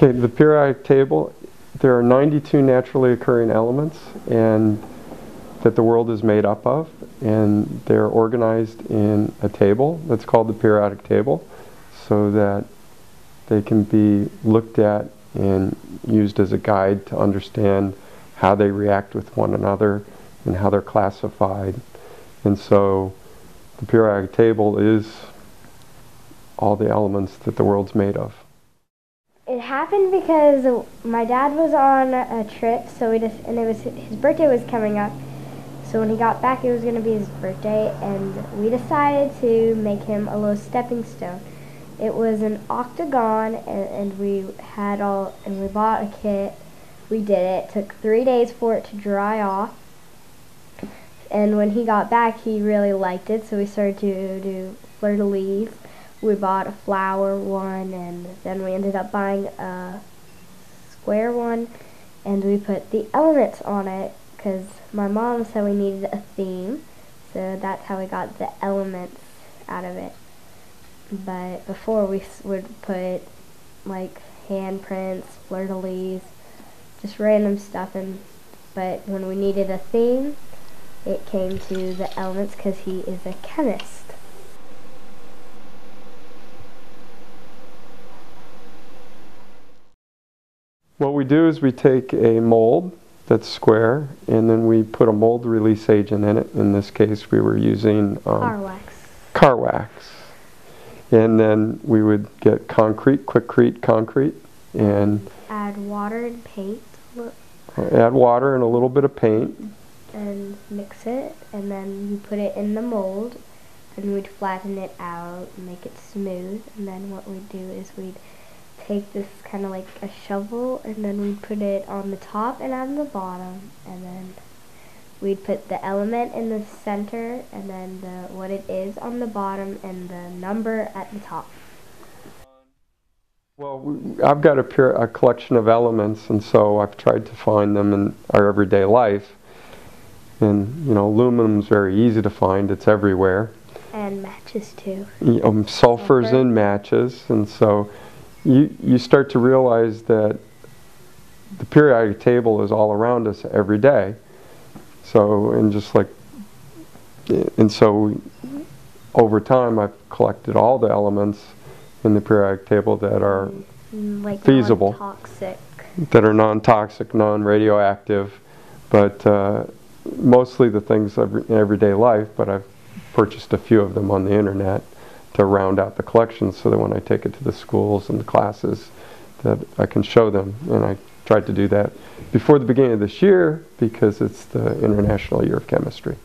Okay, the periodic table, there are 92 naturally occurring elements and that the world is made up of, and they're organized in a table that's called the periodic table, so that they can be looked at and used as a guide to understand how they react with one another and how they're classified. And so the periodic table is all the elements that the world's made of. It happened because my dad was on a trip, and it was his birthday was coming up. So when he got back, it was going to be his birthday, and we decided to make him a little stepping stone. It was an octagon, and we bought a kit. We did it. It took 3 days for it to dry off. And when he got back, he really liked it, so we started to do fleur-de-lis. We bought a flower one, and then we ended up buying a square one, and we put the elements on it because my mom said we needed a theme, so that's how we got the elements out of it. But before, we would put like handprints, fleur-de-lis, just random stuff, but when we needed a theme, it came to the elements because he is a chemist. What we do is we take a mold that's square, and then we put a mold release agent in it. In this case, we were using car wax. And then we would get quickcrete concrete, and add water and paint. Add water and a little bit of paint. And mix it, and then you put it in the mold, and we'd flatten it out and make it smooth. And then what we'd do is we'd take this kind of like a shovel, and then we'd put it on the top and on the bottom, and then we'd put the element in the center, and then what it is on the bottom, and the number at the top. Well, I've got a collection of elements, and so I've tried to find them in our everyday life. And, you know, aluminum's very easy to find. It's everywhere. And matches, too. Sulfur's in matches, and so you start to realize that the periodic table is all around us every day. So, over time, I've collected all the elements in the periodic table that are feasible, non-toxic. That are non-toxic, non-radioactive, but mostly the things in everyday life, but I've purchased a few of them on the internet to round out the collection so that when I take it to the schools and the classes that I can show them. And I tried to do that before the beginning of this year because it's the International Year of Chemistry.